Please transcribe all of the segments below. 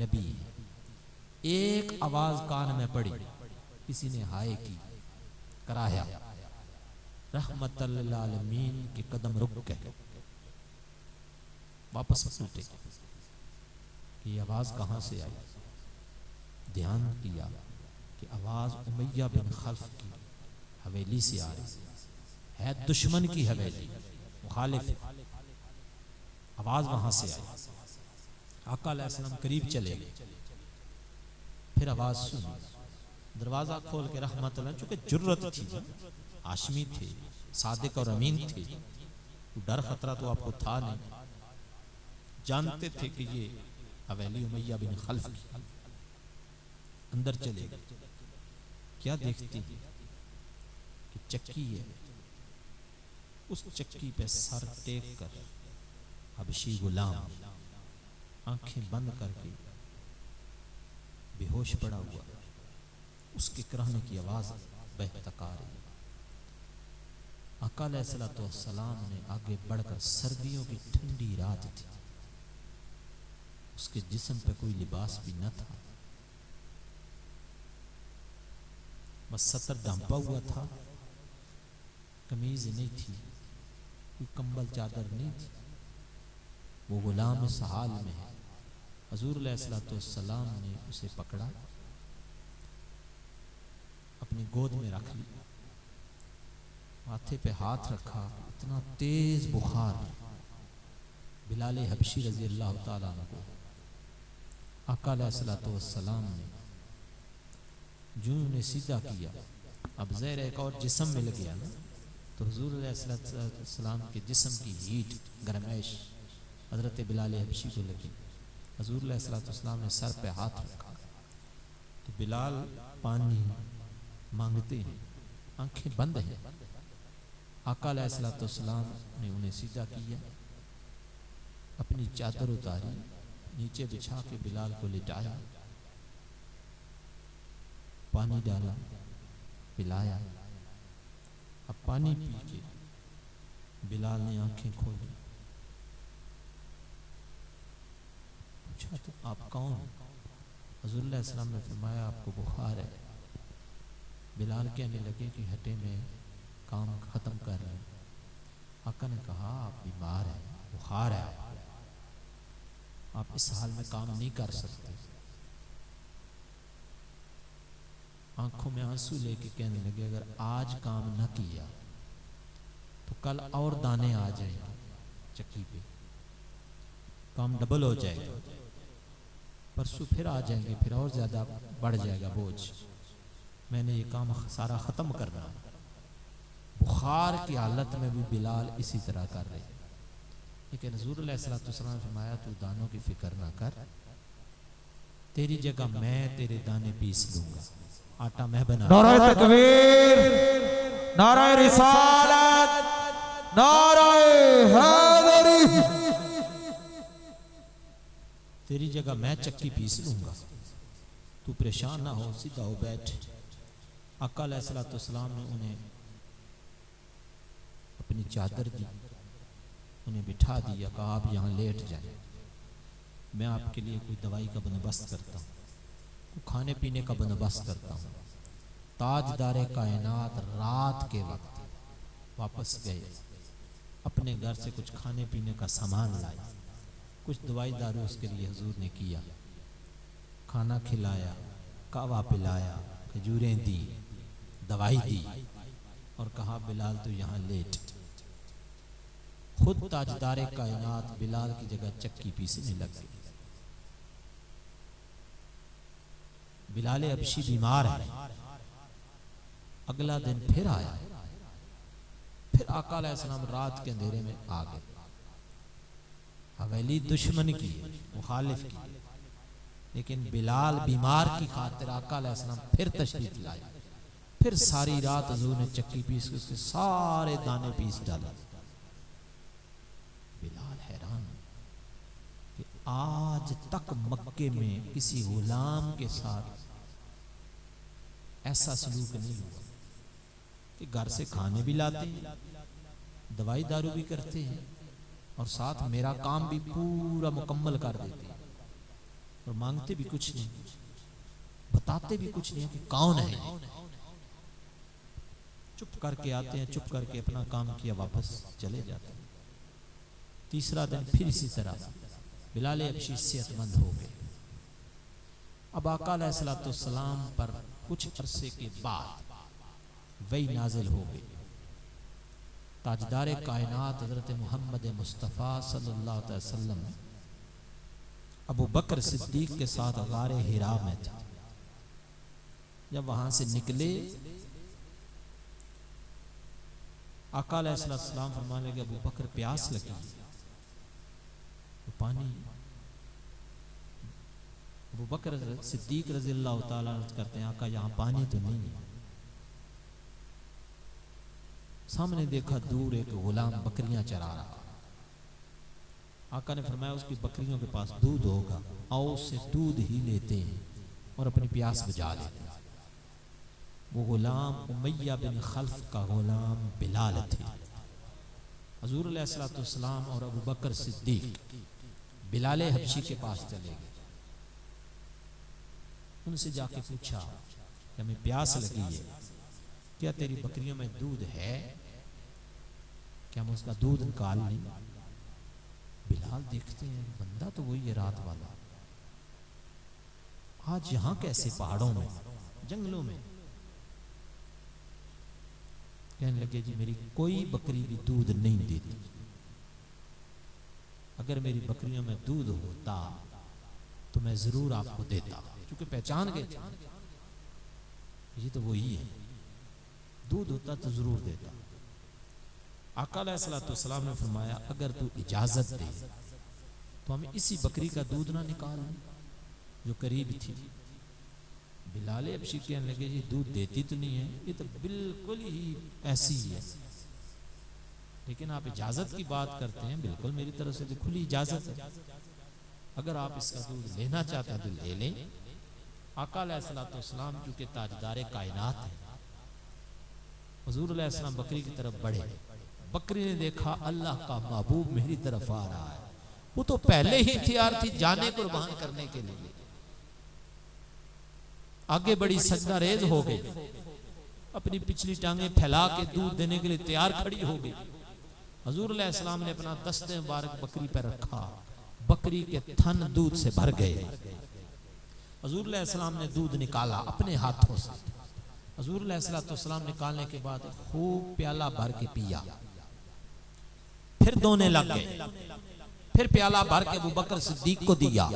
नबी है। एक आवाज कान में पड़ी, किसी ने हाय की, कराया, रहमतल लिल आलमीन के कदम रुक गए, वापस लौटे कि ये आवाज कहां से आई। ध्यान किया कि आवाज उमैया बिन खल्फ की हवेली से आ रही है, दुश्मन की हवेली, मुखालिफ आवाज वहां से आई। आका अलैहिस्सलाम करीब चले गए, फिर आवाज सुनी, दरवाजा खोल के रहमतुल्लाह, चूंकि जुर्रत थी, हाशमी थे, सादिक और अमीन थे, डर खतरा तो आपको था नहीं, जानते थे कि ये हवेली उमैया बिन खल्फ की। अंदर चले गए, क्या देखती है कि चक्की है, उस चक्की पे सर टेक कर हबशी गुलाम आंखें बंद करके बेहोश पड़ा हुआ, उसके कराहने की आवाज बहतक आ रही। आका अलैहिस्सलाम ने आगे बढ़कर, सर्दियों की ठंडी रात थी, उसके जिस्म पे कोई लिबास भी न था, बस सतर ढांपा हुआ था, कमीज नहीं थी, कोई कंबल चादर नहीं थी। वो गुलाम इस हाल में है। हजूर अलैहिस्सलाम ने उसे पकड़ा, अपनी गोद में रख लिया, माथे पे हाथ रखा, इतना तेज बुखार। बिलाल हबशी रजी अल्लाह ताला अन्हु, आका अलैहिस्सलाम ने जूं ने सीधा किया, अब ज़हर एक और जिस्म मिल गया ना, तो हुजूर अलैहिस्सलाम के जिस्म की हीट, गरमैश हजरत बिलाल हबशी को लगी। हुजूर अलैहिस्सलाम ने सर पे हाथ रखा, तो बिलाल पानी मांगते हैं, आंखें बंद हैं। आका अलैहिस्सलाम ने उन्हें सीधा किया, अपनी चादर उतारी, नीचे बिछा के बिलाल को लिटाया, पानी डाला, पिलाया। अब पानी पी के बिलाल ने आंखें खोली, पूछा तो आप कौन? हुजूर अलैहिस्सलाम ने फरमाया आपको बुखार है। बिलाल कहने लगे कि हटे, मैं काम खत्म कर रहा हूं। आका ने कहा आप बीमार हैं, बुखार है, आप इस हाल में काम नहीं कर सकते। आंखों में आंसू लेके कहने लगे अगर आज काम न किया तो कल और दाने आ जाएंगे चक्की पे, काम डबल हो जाएगा, परसों फिर आ जाएंगे, फिर और ज्यादा बढ़ जाएगा बोझ। मैंने ये काम सारा खत्म करना। बुखार की हालत में भी बिलाल इसी तरह कर रहे, लेकिन हुजूर अलैहिस्सलाम ने फरमाया तू दानों की फिक्र ना कर, तेरी जगह मैं तेरे दाने पीस लूंगा, आटा मैं बना। नाराए तकबीर, नाराए रिसालत, नाराए हैदरी। तेरी जगह मैं चक्की पीस लूंगा, तू परेशान ना हो, सीधा हो बैठ। आका अलैहिस्सलाम ने उन्हें अपनी चादर दी, उन्हें बिठा दिया, कहा आप यहाँ लेट जाए, मैं आपके लिए कोई दवाई का बंदोबस्त करता हूँ, खाने पीने का बंदोबस्त करता हूँ। ताजदारे कायनात रात के वक्त वापस गए, अपने घर से कुछ खाने पीने का सामान लाए, कुछ दवाई दारू उसके लिए हुजूर ने किया, खाना खिलाया, कावा पिलाया, खजूरें दी, दवाई दी और कहा बिलाल तो यहाँ लेट। खुद ताजदारे कायनात बिलाल की जगह चक्की पीसने लग गए। बिलाल हबशी बीमार है। अगला दिन फिर आया, फिर आका अलैहिस्सलाम रात के अंधेरे में आ गए। हवेली दुश्मन की, मुखालिफ की, लेकिन बिलाल बीमार की खातिर आका अलैहिस्सलाम फिर तशरीफ लाए। फिर सारी रात हुजूर ने चक्की पीस के उसके सारे दाने पीस डाले। बिलाल हैरान कि आज तक मक्के में किसी गुलाम के साथ ऐसा सलूक नहीं हुआ कि घर से खाने भी लाते हैं, दवाई दारू भी करते हैं और साथ मेरा काम भी पूरा मुकम्मल कर देते हैं। और मांगते भी कुछ नहीं, बताते भी कुछ नहीं कि कौन है। चुप करके आते हैं, चुप करके अपना काम किया, वापस चले जाते हैं। तीसरा दिन फिर इसी तरह बिलाल हबशी सेहतमंद हो गए। अब आका अलैहिस्सलाम पर कुछ अरसे के बाद वही नाजिल हो गई। ताजदार कायनात हजरत मोहम्मद मुस्तफ़ा सल्लल्लाहु अलैहि वसल्लम अबू बकर सिद्दीक के साथ गारे हिरा में थे। जब वहां से निकले, आका अलैहिस्सलाम फरमाने लगे, अबू बकर प्यास लगी, तो पानी। अबू बकर सिद्दीक रज़ी अल्लाह ताला अन्हु करते हैं, आका यहाँ पानी तो नहीं है। सामने देखा दूर एक गुलाम बकरियां चरा रहा। आका ने फरमाया उसकी बकरियों के पास दूध होगा, आओ उससे दूध ही लेते हैं और अपनी प्यास बुझा लेते हैं। वो गुलाम उमैया बिन खल्फ का गुलाम बिलाल थे। हुजूर अलैहिस्सलाम और अबू बकर सिद्दीक बिलाल हबशी के पास चले गए। उनसे जाके पूछा कि हमें प्यास लगी है, क्या तेरी बकरियों में दूध है, क्या हम उसका दूध निकाल लें? बिलाल देखते हैं बंदा तो वही है रात वाला, आज यहां कैसे पहाड़ों में जंगलों में। कहने लगे जी मेरी कोई बकरी भी दूध नहीं देती, अगर मेरी बकरियों में दूध होता तो मैं जरूर आपको देता। क्योंकि पहचान गए ये तो वही है, दूध होता तो जरूर देता। आका अलैहिस्सलाम ने फरमाया अगर तू इजाजत दे तो हमें इसी बकरी का दूध ना निकाल जो करीब थी। बिलाल हबशी कहने लगे जी दूध देती तो नहीं है, ये तो बिल्कुल ही ऐसी ही है, लेकिन आप इजाजत की बात करते हैं, बिल्कुल मेरी तरफ से तो खुली इजाजत है, अगर आप इसका दूध लेना चाहते हैं तो ले लें। आका अलैहिस्सलाम चूंकि ताजदार कायनात है, हुजूर अलैहिस्सलाम बकरी की तरफ बढ़े। बकरी ने देखा अल्लाह का महबूब मेरी तरफ आ रहा है, वो तो पहले ही तैयार थी जाने कुर्बान करने के लिए। आगे बड़ी सजदा रेज हो गई, अपनी पिछली टांगे फैला के दूध देने के लिए तैयार खड़ी हो गई। हुजूर अलैहिस्सलाम ने अपना दस्ते मुबारक बकरी पर रखा, बकरी के थन दूध से भर गए। हुजूर अलैहिस्सलाम ने दूध निकाला अपने हाथों से। हुजूर अलैहिस्सलाम निकालने के बाद खूब प्याला भर के पिया, फिर दोने लग गए, फिर प्याला भर के अबू बकर सिद्दीक को दिया।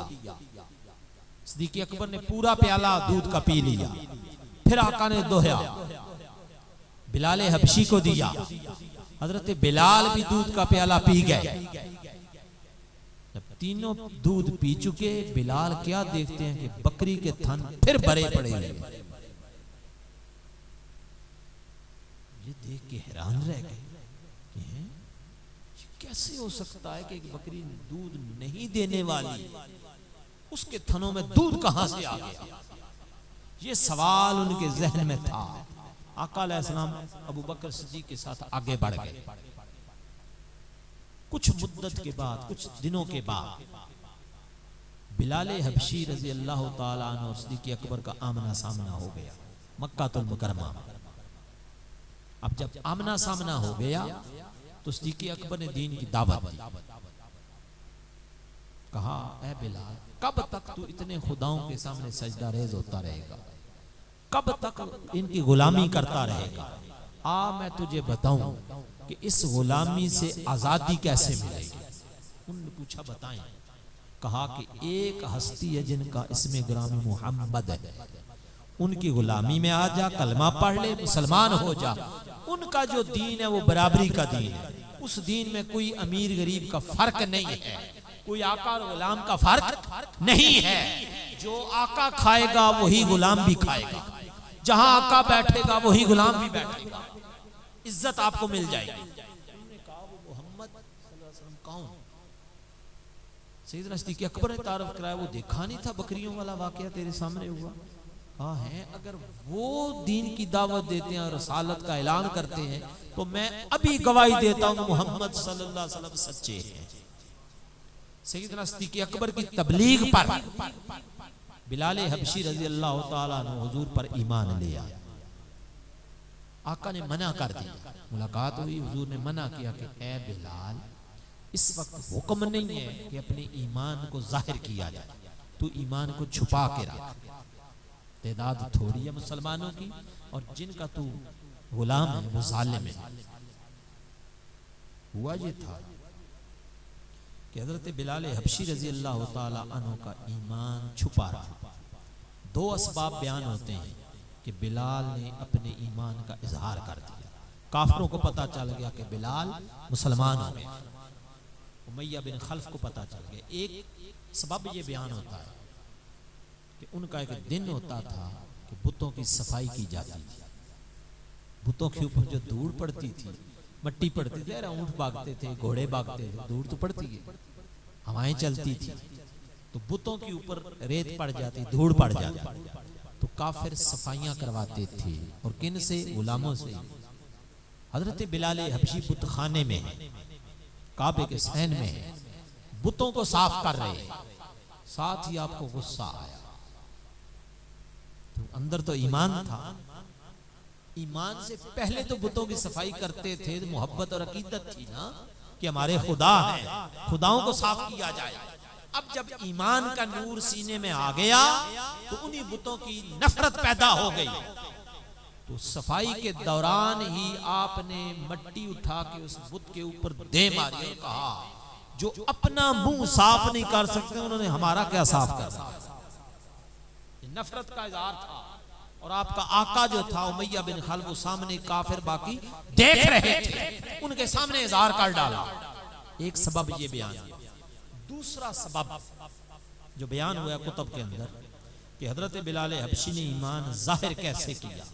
सिद्दीक अकबर ने पूरा प्याला दूध का पी लिया, फिर आका ने दोहया, बिलाल हबशी को दिया। हजरत बिलाल भी दूध का प्याला पी गए। जब तीनों दूध पी चुके, बिलाल क्या देखते हैं कि बकरी के थन फिर भरे पड़े हुए। ये देख के हैरान रह गए कि कैसे हो सकता है कि एक बकरी दूध नहीं देने वाली, उसके थनों में दूध कहां से आ गया? ये सवाल उनके जहन में था। आका अलैहिस्सलाम अबू बकर सिद्दीक के साथ आगे बढ़ गए। कुछ मुद्दत के बाद, कुछ दिनों के बाद बिलाल हबशी रजी अल्लाह ताला अन्हु और सिद्दीक अकबर का आमना सामना हो गया मक्कातुल मुकर्रमा में। अब जब आमना सामना हो गया तो सिद्दीक अकबर ने दीन की दावत दी। कहा ऐ बिलाल, कब तक तू इतने खुदाओं के सामने सजदा रेज होता रहेगा, कब तक इनकी गुलामी करता रहेगा? मैं तुझे बताऊं कि इस गुलामी से आजादी कैसे मिलेगी। उन्होंने पूछा बताएं। कहा कि एक हस्ती है जिनका इसमें गुलामी मोहम्मद है, उनकी गुलामी में आ जा, कलमा पढ़ ले, मुसलमान हो जा। उनका जो दीन है वो बराबरी का दीन है, उस दीन में कोई अमीर गरीब का फर्क नहीं है, कोई आका और गुलाम का फर्क नहीं है। जो आका खाएगा वही गुलाम भी खाएगा, जहां आका बैठेगा वही गुलाम भी बैठेगा, इज्जत आपको मिल जाएगी। उन्होंने कहा वो मोहम्मद सल्लल्लाहु अलैहि वसल्लम कौन? सैयदना सिद्दीक अकबर ने तारुफ कराया, वो देखा नहीं था बकरियों वाला वाकया तेरे सामने हुआ? हाँ है, अगर वो दीन की दावत देते हैं और रसालत का ऐलान करते हैं तो मैं अभी गवाही देता हूं मोहम्मद सल्लल्लाहु अलैहि वसल्लम सच्चे हैं। सैयदना सिद्दीक़ अकबर की तबलीग पर बिलाल हबशी रजी अल्लाह ताला अन्हु हुजूर पर ईमान ले आया। आका ने मना कर दिया, मुलाकात हुई, हुजूर ने मना किया कि ए बिलाल, इस वक्त हुक्म नहीं है कि अपने ईमान को जाहिर किया जाए, तू ईमान को छुपा के रख। तादाद थोड़ी है मुसलमानों की और जिनका तू गुलाम है वो जालिम है। हुआ ये था कि हजरत बिलाल हबशी रजी अल्लाह ताला अन्हु का ईमान छुपा रहा। दो असबाब बयान होते हैं कि बिलाल ने अपने ईमान का इजहार कर दिया। काफिरों को पता चल गया कि बिलाल मुसलमान हो गए, उमैया बिन खल्फ को पता चल गया। एक सबब ये बयान होता है कि उनका एक दिन होता था कि बुतों की सफाई की जाती थी। बुतों के ऊपर जो धूड़ पड़ती थी, मट्टी पड़ती थी, ऊंट भागते थे, घोड़े भागते थे, धूड़ तो पड़ती है, हवाएं चलती थी, तो बुतों के ऊपर रेत पड़ जाती, धूड़ पड़ जाती, तो काफिर सफाइयां करवाते थे। और किन से? गुलामों से। हजरत बिलाल हबशी बुत खाने में है, काबे के सहन में है, बुतों को साफ कर रहे हैं, साथ ही आपको गुस्सा आया। तो अंदर तो ईमान था, ईमान से पहले तो बुतों की सफाई करते थे, तो मोहब्बत और अकीदत थी ना कि हमारे खुदा हैं, खुदाओं को साफ किया जाए। अब जब ईमान का नूर सीने में आ गया तो उन्हीं बुतों की नफरत पैदा हो गई। तो सफाई के दौरान ही आपने मट्टी उठा के उस बुत के ऊपर दे मारी और कहा, जो अपना मुंह साफ नहीं कर सकते उन्होंने हमारा क्या साफ करना। नफरत का इजहार था। और आपका आका जो था उमैया बिन खल्फ, वो सामने काफिर बाकी देख रहे थे, उनके सामने इजहार कर डाला। एक सबब ये बयान किया। दूसरा सबब जो बयान हुआ कुतुब के अंदर कि हजरत बिलाल हबशी ने ईमान जाहिर कैसे किया,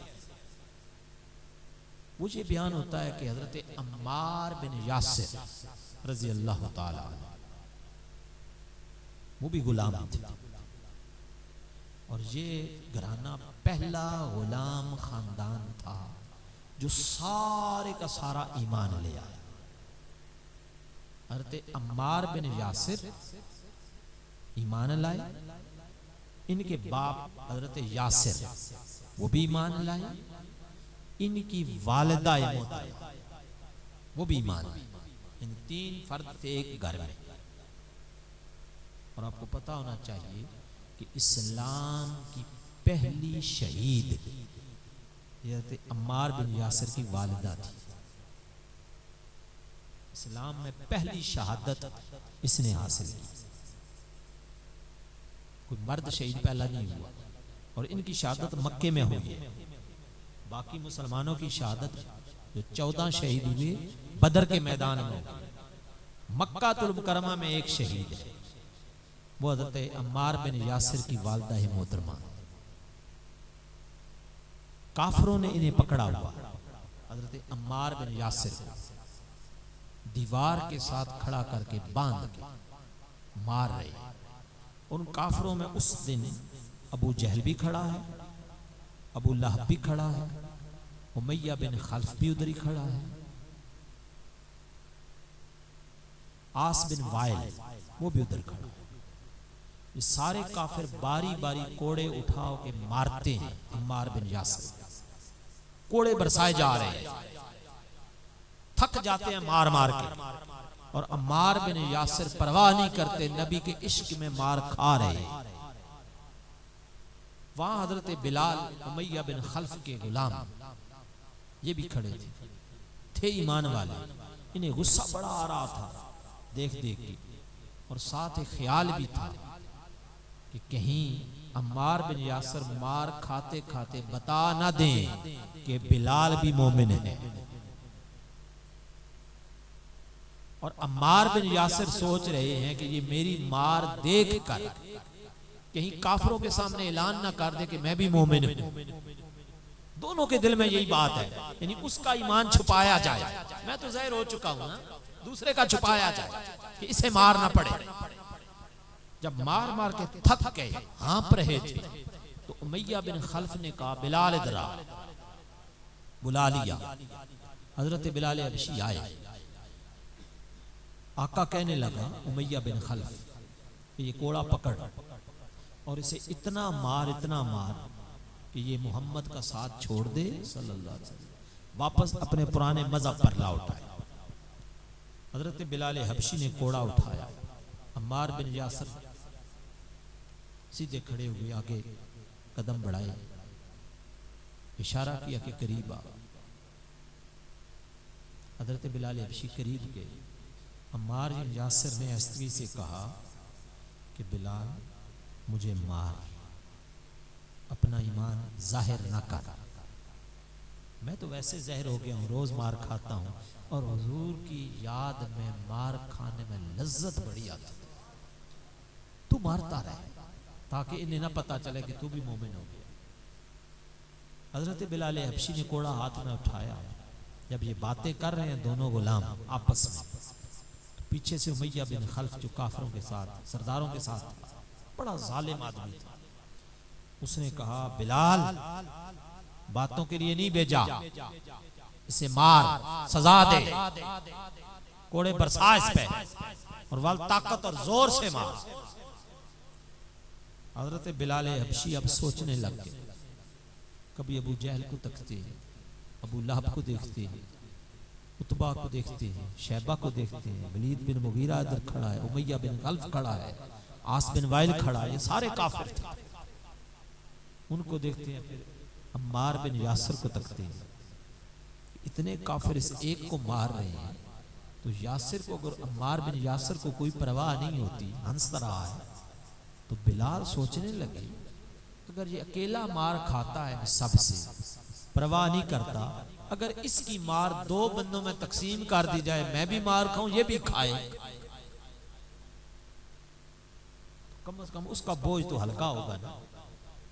वो ये बयान होता है कि हजरत अम्मार बिन यासिर रजी अल्लाह ताला वो भी गुलाम थे। और ये घराना पहला गुलाम खानदान था जो सारे का सारा ईमान ले आया। हजरत अम्मार बिन यासिर ईमान लाए, इनके बाप हजरत यासिर वो भी ईमान लाए, इनकी वालिदा वो भी ईमान लाई। इन तीन फर्द थे एक घर में। और आपको पता होना चाहिए कि इस्लाम की पहली शहीद हज़रत अम्मार बिन यासिर की वालिदा थी। इस्लाम में पहली शहादत इसने हासिल की। कोई मर्द शहीद पहला नहीं हुआ। और इनकी शहादत मक्के में हुई है। बाकी मुसलमानों की शहादत जो 14 शहीद हुए बदर के मैदान में, मक्कातुल मुकरमा में एक शहीद है, वो हज़रत अम्मार बिन यासिर की वालिदा है मोहतरमा। काफिरों ने इन्हें पकड़ा हुआ, हज़रत अम्मार बिन यासिर को दीवार के साथ खड़ा करके बांध के मार रहे। उन काफिरों में उस दिन अबू जहल भी खड़ा है, अबू लहब भी खड़ा है, उमैया बिन खल्फ भी उधर ही खड़ा है, आस बिन वाइल वो भी उधर खड़ा है। ये सारे काफिर बारी बारी कोड़े उठाओ के मारते हैं अम्मार बिन यासिर। कोड़े बरसाए जा रहे हैं, थक जाते हैं मार मार के। और अम्मार बिन यासिर परवाह नहीं करते, नबी के इश्क में मार खा रहे। वहां हजरत बिलाल उमैया बिन खल्फ के गुलाम ये भी खड़े थे ईमान वाले। इन्हें गुस्सा बड़ा आ रहा था देख देख के, और साथ एक ख्याल भी था कि कहीं अम्मार बिन यासिर मार खाते खाते बता ना दें कि बिलाल भी मोमिन है। और अम्मार बिन यासिर सोच रहे हैं कि ये मेरी मार देख कर कहीं काफिरों के सामने ऐलान ना कर दे कि मैं भी मोमिन हूं। दोनों के दिल में यही बात है, यानी उसका ईमान छुपाया जाए। मैं तो ज़ाहिर हो चुका हूं ना, दूसरे का छुपाया जाए कि इसे मार ना पड़े। जब मार मार के थक गए, हाँप रहे थे, तो उमैया बिन खल्फ ने कहा बिलाल इधर आ। बुला लिया। हजरत बिलाल हबशी आए। आका कहने लगा उमैया बिन खल्फ ये कोड़ा पकड़ और इसे इतना मार कि ये मोहम्मद का साथ छोड़ दे सल्लल्लाहु अलैहि वसल्लम, वापस अपने पुराने मजहब पर ला उठाए। हजरत बिलाल हबशी ने कोड़ा उठाया, अम्मार बिन यासर सीधे खड़े हुए, आगे कदम बढ़ाए, इशारा किया कि करीब आ। हजरत बिलाल हबशी करीब गए। अम्मार बिन यासर ने अस्त्री से कहा कि बिलाल मुझे मार, अपना ईमान जाहिर ना कर, मैं तो वैसे जहर हो गया हूँ, रोज मार खाता हूँ और हुजूर की याद में मार खाने में लज्जत बड़ी आती है, तू मारता रहे ताकि इन्हें ना पता चले कि तू भी मोमिन हो गया। हजरत बिलाल हबशी ने कोड़ा हाथ में उठाया। जब ये बातें कर रहे हैं दोनों गुलाम आपस में, तो पीछे से उमैया बिन खल्फ जो काफरों के साथ सरदारों के साथ बड़ा जालिम आदमी था, उसने कहा बिलाल बातों के लिए नहीं भेजा, इसे मार, सजा दे, कोड़े बरसा इस पे और वाल ताकत और जोर से मार। हजरत बिलाल हबशी अब सोचने लग गए, कभी अबू जहल को तकते हैं, अबू लहब को देखते हैं, उतबा को देखते हैं, शैबा को देखते हैं, वलीद बिन मुगीरा इधर खड़ा है, उमैया बिन खल्फ खड़ा है, आस बिन वाइल खड़ा है, ये सारे काफिर थे, उनको देखते हैं। फिर अम्मार बिन यासर को तकते हैं, इतने काफिर इस एक को मार रहे हैं, तो यासिर को, अगर अम्मार बिन यासर को कोई परवाह नहीं होती, हंस रहा है, तो बिलाल सोचने लगे अगर ये अकेला मार खाता है सबसे, परवाह नहीं करता, अगर इसकी मार दो बंदों में तकसीम कर दी जाए, मैं भी मार खाऊं ये भी खाए, कम से कम उसका बोझ तो हल्का होगा ना।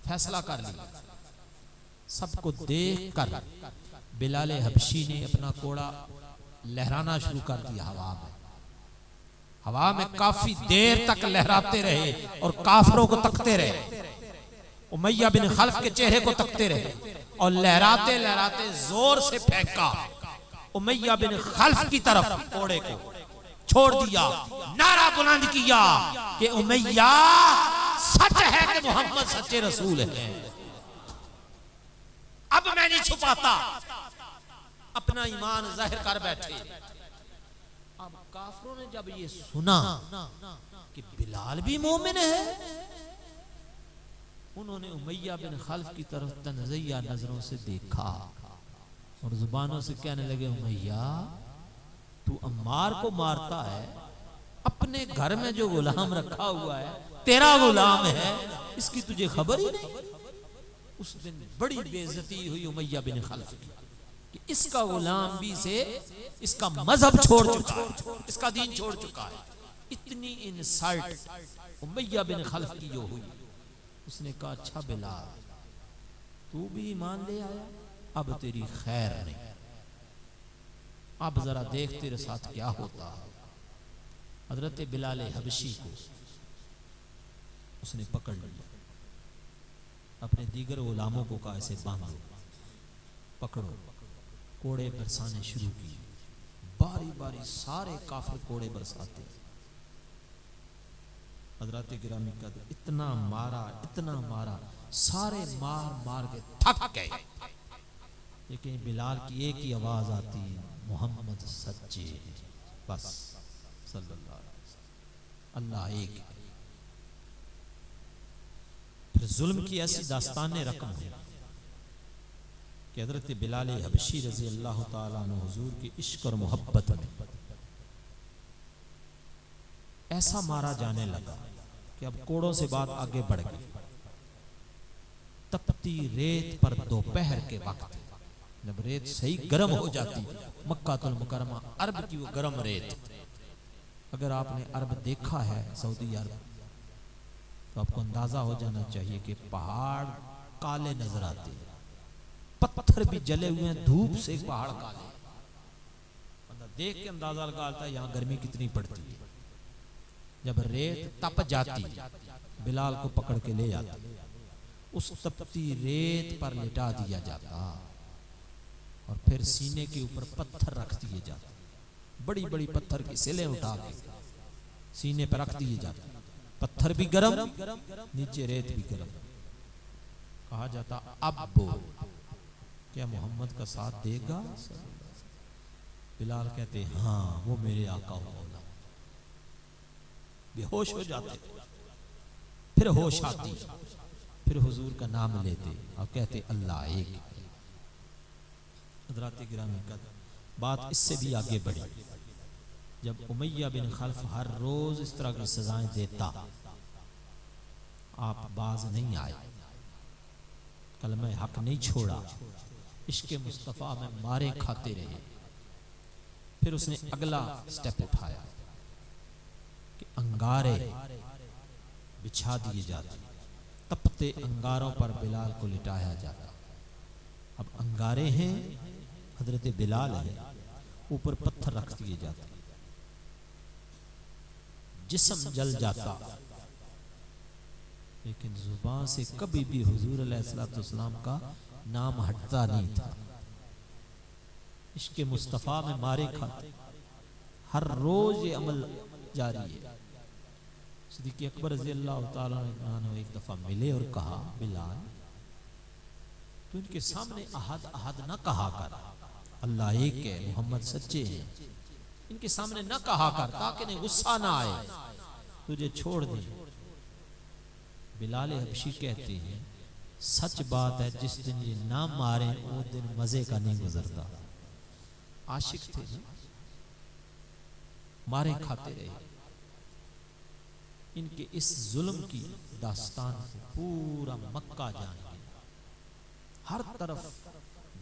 फैसला कर लिया। सबको देख कर बिलाल हबशी ने अपना कोड़ा लहराना शुरू कर दिया हवा में। हवा में काफी देर तक लहराते रहे और काफरों को तकते रहे, उमैया बिन खल्फ के चेहरे को तकते रहे और लहराते लहराते जोर से फेंका उमैया बिन खल्फ की तरफ, कोड़े को छोड़ दिया, नारा बुलंद किया कि उमैया सच है कि मोहम्मद सच्चे रसूल है, अब मैं नहीं छुपाता, अपना ईमान जाहिर कर बैठे। अब काफिरों ने जब ये सुना कि बिलाल भी मोमिन है, उन्होंने उमैया बिन खल्फ की तरफ तनज़िया नजरों से देखा और जुबानों से कहने लगे, उमैया तू अम्मार को मारता है, अपने घर में जो गुलाम रखा हुआ है तेरा गुलाम है, इसकी तुझे खबर ही नहीं। उस दिन बड़ी बेइज्जती हुई उमैया बिन खल्फ की कि इसका गुलाम भी से इसका मजहब छोड़ चुका है, इसका दीन छोड़ चुका है। इतनी इंसल्ट उमैया बिन खल्फ की जो हुई, उसने कहा अच्छा बिलाल तू भी ईमान ले आया, अब तेरी खैर नहीं, अब जरा देख तेरे साथ क्या होता है। हजरत बिलाल हबशी को उसने पकड़ लिया, अपने दीगर गुलामों को कहा ऐसे बांधो, पकड़ो, कोड़े बरसाने शुरू किए, बारी बारी सारे काफिर कोड़े बरसाते। हजरत गिरामी का इतना मारा, सारे मार मार के थक गए, लेकिन बिलाल की एक ही आवाज आती है, मोहम्मद सच्चे, बस सल्लल्लाहु अलैहि वसल्लम, अल्लाह एक है। फिर जुल्म की ऐसी दास्तानें रकम है कि हजरत बिलाल हबशी रजी अल्लाह ताला अन्हु हुजूर की इश्क और मोहब्बत में ऐसा मारा जाने लगा कि अब कोड़ों से बात आगे बढ़ गई। तपती रेत पर दोपहर के वक्त जब रेत सही गर्म हो जाती, मक्कातुल मुकर्रमा अरब की वो गर्म रेत, अगर आपने अरब देखा है सऊदी अरब, तो आपको अंदाजा हो जाना चाहिए कि पहाड़ काले नजर आते हैं, पत्थर भी जले हुए हैं, धूप से पहाड़ काले, बंदा देख के अंदाजा लगाता है यहाँ गर्मी कितनी पड़ती है। जब रेत तप जाती, बिलाल को पकड़ के ले जाती, उस तपती रेत पर लिटा दिया जाता और फिर सीने के ऊपर पत्थर रख दिए जाते, बड़ी बड़ी पत्थर की सिलें उठा के सीने पर रख दिए जाते पत्थर भी गरम, नीचे रेत भी गरम। कहा जाता अब क्या मोहम्मद का साथ देगा? बिलाल कहते हाँ वो मेरे आका होगा। बेहोश हो जाते, फिर होश आती, फिर हुजूर का नाम लेते और कहते अल्लाह एक। हज़रात गिरामी का बात इससे भी आगे बढ़ी। जब उमैया बिन खल्फ हर रोज इस तरह की सजाएं देता, आप बाज नहीं आए, कलमे हक नहीं छोड़ा, इश्क़े मुस्तफ़ा में मारे खाते रहे। फिर उसने अगला स्टेप उठाया कि अंगारे बिछा दिए जाते, तपते अंगारों पर बिलाल को लिटाया जाता। अब अंगारे हैं, हजरत बिलाल है, ऊपर पत्थर रख दिए जाते, जिस्म जल जाता, लेकिन जुबान से कभी भी हुजूर अलैहिस्सलाम का नाम हटता नहीं था। इश्क़े मुस्तफ़ा में मारे खाते, हर रोज ये अमल जारी है। सिद्दीक़ अकबर रज़ी अल्लाह तआला अन्हु एक दफा मिले और कहा बिलाल तू इनके सामने अहद अहद न कहा कर, अल्लाह एक है, मोहम्मद सच्चे हैं, इनके सामने न कहा कर ताकि इन्हें गुस्सा ना आए, तुझे छोड़ दे। बिलाल हबशी कहते हैं सच बात है, जिस दिन ये ना मारे वो दिन मजे का नहीं गुजरता। आशिक थे ना, मारे खाते रहे। इनके इस जुल्म की दास्तान को पूरा मक्का जान गया। हर तरफ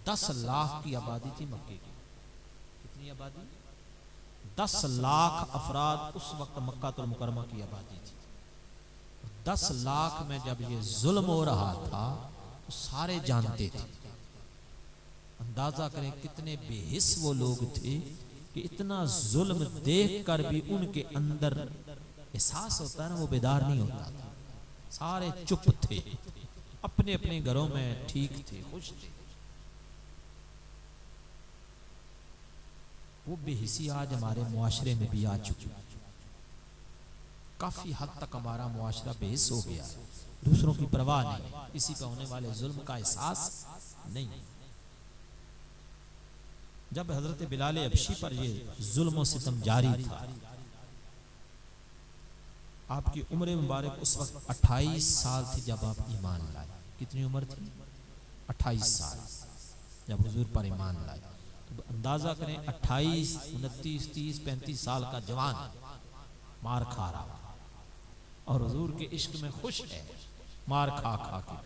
10 लाख की आबादी थी मक्के की। कितनी आबादी? 10 लाख अफराद उस वक्त मक्का मुकरमा की आबादी थी। 10 लाख में जब ये जुल्म हो रहा था तो सारे जानते थे। अंदाजा करें कितने बेहिस वो लोग थे कि इतना जुल्म देख कर भी उनके अंदर एहसास होता है ना, वो बेदार नहीं होता था। सारे चुप थे, अपने अपने घरों में ठीक थे, खुश थे। वो बेहिसी आज हमारे मुआशरे में भी आ चुकी। काफी हद तक हमारा मुआशरा बेहिस हो गया, दूसरों की परवाह नहीं, किसी पर होने वाले जुल्म का एहसास नहीं। जब हजरत बिलाल हबशी पर ये जुल्म और सितम जारी था, आपकी उम्र मुबारक उस वक्त 28 साल थी जब आप ईमान लाए। कितनी उम्र थी? 28 साल जब हुजूर पर ईमान लाए। तो अंदाजा करें 28, 29, 30, 35 साल का जवान मार खा रहा और हुजूर के इश्क में खुश है, मार खा खा के।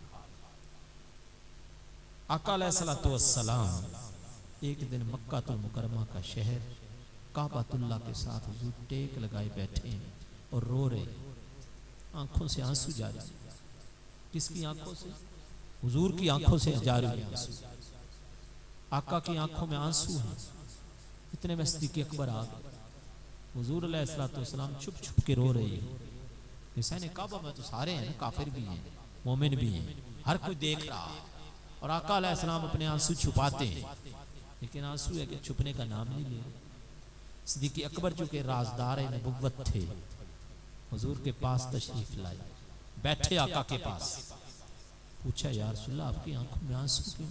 आका अलैहिस्सलातु वस्सलाम एक दिन मक्का मुकरमा का शहर काबतुल्लाह के साथ हुजूर टेक लगाए बैठे हैं और रो रहे, आंखों से आंसू जारी। किसकी आंखों से? हुजूर की आंखों से जारी आंसू। आका की आंखों में आंसू हैं। इतने में सिद्दीक़ अकबर आ गए। हुजूर अलैहिस्सलातु वस्सलाम चुप चुप के रो रही है। हुसैन काबा में तो सारे हैं, काफिर भी हैं, मोमिन भी हैं, हर कोई देख रहा है। और आका अलैहिस्सलाम अपने आंसू छुपाते हैं, लेकिन आंसू है कि छुपने का नाम नहीं ले। सिद्दीक़ अकबर जो के राजदार नबुव्वत थे, हुजूर के पास तशरीफ लाए, बैठे आका के पास। पूछा या रसूलल्लाह आपकी आंखों में आंसू क्यों?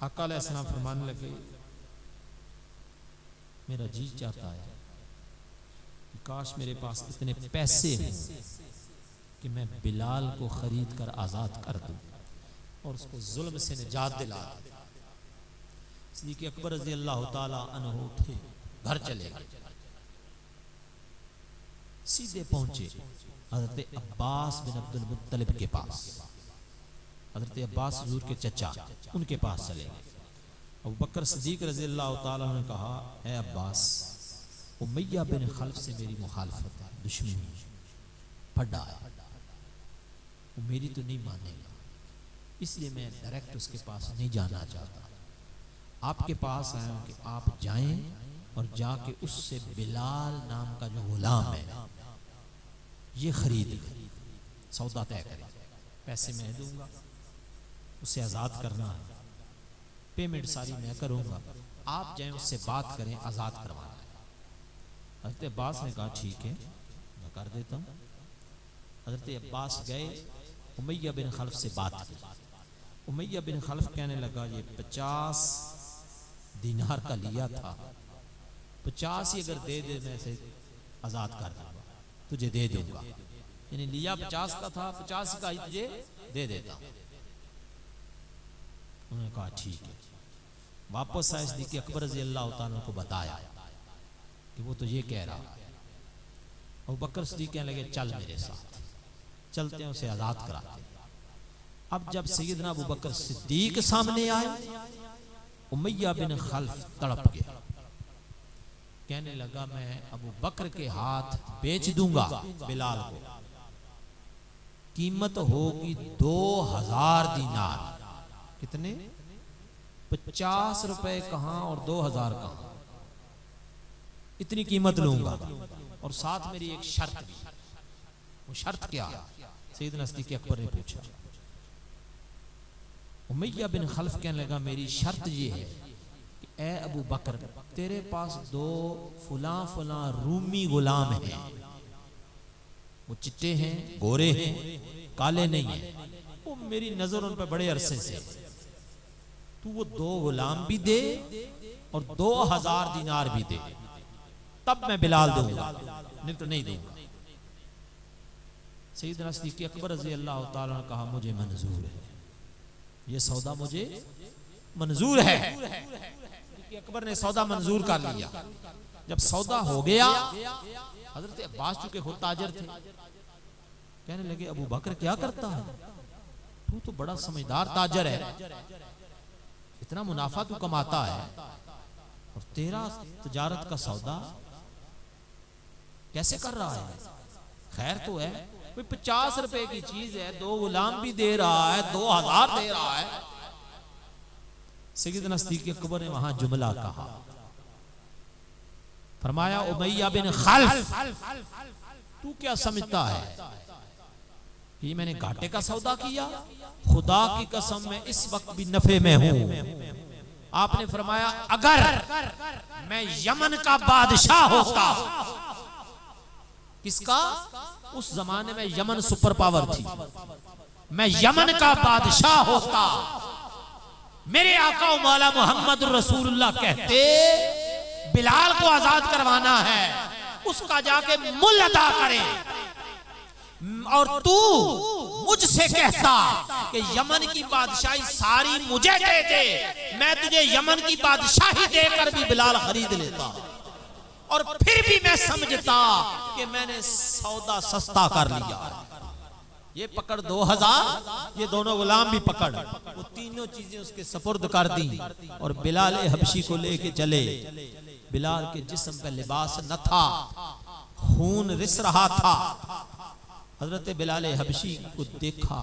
आका अलैहिस्सलाम फरमाने लगे मेरा जी चाहता है कि काश मेरे पास इतने पैसे हों कि मैं बिलाल को खरीद कर आजाद कर दूं और उसको जुल्म से निजात दिला दूं। सिद्दीक़ अकबर रज़ी अल्लाह ताला अन्हु उठे, घर चले गए। सीधे पहुंचे हजरत अब्बास बिन अब्दुल मुत्तलिब के पास। हजरत अब्बास हुजूर के चचा, उनके पास चले गए। अबू बकर सिद्दीक रज़ी अल्लाह ताला ने कहा ए अब्बास, उमैया बिन खल्फ से मेरी मुखालफत है, दुश्मनी फड्डा है, वो मेरी तो नहीं मानेगा, इसलिए मैं डायरेक्ट उसके पास नहीं जाना चाहता। आपके पास आया हूं कि आप जाएं और जाके उससे बिलाल नाम का जो गुलाम है ये खरीद लें, सौदा तय करें, पैसे मैं दूंगा, उसे आज़ाद करना है, पेमेंट सारी मैं करूंगा, आप जाएं उससे बात करें, आज़ाद करवाना है। हज़रत अब्बास ने कहा ठीक है। कर देता हूँ। हज़रत अब्बास गए, उमैया बिन खल्फ से बात की। उमैया बिन खल्फ कहने लगा ये 50 दिनार का लिया था, 50 ही अगर दे दे मैं से आज़ाद कर दूंगा, तुझे दे दूंगा। यानी लिया 50 का था, 50 का ही तुझे दे देता हूँ। उन्होंने कहा ठीक है। वापस आए सिद्दीक़ अकबर रज़ी अल्लाह तआला को बताया कि वो तो ये कह रहा है। अबू बकर सिद्दीक़ कहने लगे चल मेरे साथ, चलते हैं, उसे आज़ाद कराते हैं। अब जब सैयदना अबू बकर सिद्दीक़ सामने आए, उमैया बिन खल्फ तड़प गया, कहने लगा मैं अबू बकर के हाथ बेच दूंगा बिलाल को, कीमत होगी 2000 दीनार। कितने? 50 रुपए कहाँ और 2000 कहाँ, इतनी कीमत लूंगा। और साथ मेरी एक शर्त भी। वो शर्त क्या? सैयदना सिद्दीक़ अकबर ने पूछा। उमैया बिन खल्फ कहने लगा मेरी शर्त ये है कि ए अबू बकर, तेरे पास 2 फुला फुला रूमी गुलाम हैं, वो चिट्टे हैं, गोरे हैं, काले नहीं हैं, वो मेरी नजर उन पर बड़े अरसे से, तू वो 2 गुलाम भी दे और 2000 दीनार भी दे, तब मैं बिलाल दूंगा, नहीं तो नहीं दूंगा। सैयदना सिद्दीक़ अकबर रज़ी अल्लाह तआला ने कहा मुझे मंजूर है, ये सौदा मुझे मंजूर है। सिद्दीक़ अकबर ने सौदा मंजूर कर लिया। जब सौदा हो गया, हज़रत अब्बास चूंकि खुद ताजर थे, कहने लगे अबू बकर क्या करता है, तू तो बड़ा समझदार ताजर है, इतना मुनाफा तू कमाता है और तेरा तिजारत का सौदा कैसे कर रहा है? खैर तो है, 50 रुपए की चीज है, 2 गुलाम भी दे रहा है, 2000 दे रहा है। सैयदना सिद्दीक़ अकबर ने वहां जुमला कहा, फरमाया उमैया बिन खल्फ, तू क्या समझता है कि मैंने घाटे का सौदा किया? खुदा की कसम मैं इस वक्त भी नफे में हूं। आपने फरमाया अगर मैं यमन का बादशाह होता, किसका? उस जमाने में यमन सुपर पावर थी, मैं यमन का बादशाह होता, मेरे आका मौला मोहम्मद रसूलुल्लाह कहते बिलाल को आजाद करवाना है, उसका जाके मुल अदा करे, और तू मुझसे कहता कि यमन की बादशाही सारी मुझे दे दे, मैं तुझे यमन की बादशाही देकर भी बिलाल खरीद लेता, और फिर भी मैं समझता कि मैंने सौदा सस्ता कर लिया। ये पकड़ 2000, ये दोनों गुलाम भी पकड़, वो तीनों चीजें उसके सपुर्द कर दी और बिलाल हबशी को लेके चले। बिलाल के जिस्म पे लिबास न था, खून रिस रहा था। हजरत बिलाल हबशी को देखा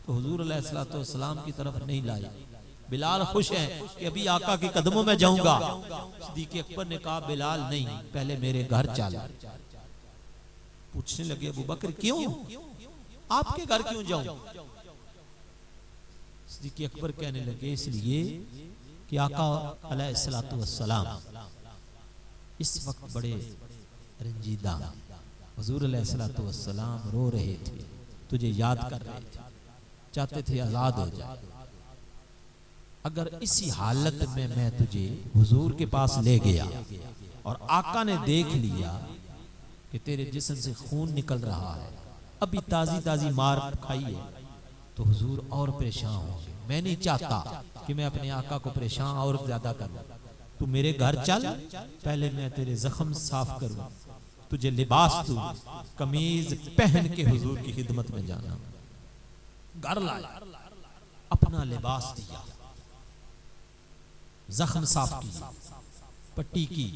तो हुजूर अलैहिस्सलातु वस्सलाम की तरफ नहीं लाई। बिलाल खुश है कि अभी आका के कदमों में जाऊंगा। सिद्दीक़ अकबर ने कहा बिलाल नहीं, पहले मेरे घर चल। पूछने लगे अबू बकर क्यों, आपके घर क्यों जाऊं? सिद्दीक़ अकबर कहने लगे इसलिए कि आका अलैहिस्सलातु वस्सलाम इस वक्त बड़े रंजीदा, हुजूर अलैहिस्सलातु वस्सलाम रो रहे थे, तुझे याद कर रहे थे, चाहते थे आजाद हो जाए। अगर इसी हालत में मैं तुझे हुजूर के पास ले गया और आका ने देख लिया कि तेरे जिस्म से खून निकल रहा है, अभी ताजी ताजी मार खाई है, तो हुजूर और परेशान होंगे। मैं नहीं चाहता कि मैं अपने आका को परेशान और ज्यादा करूं। तू मेरे घर चल, पहले मैं तेरे जख्म साफ करूं, तुझे लिबास दूं, कमीज पहन के हुजूर की खिदमत में जाना। घर लाया, अपना लिबास दिया, जख्म साफ की, पट्टी की,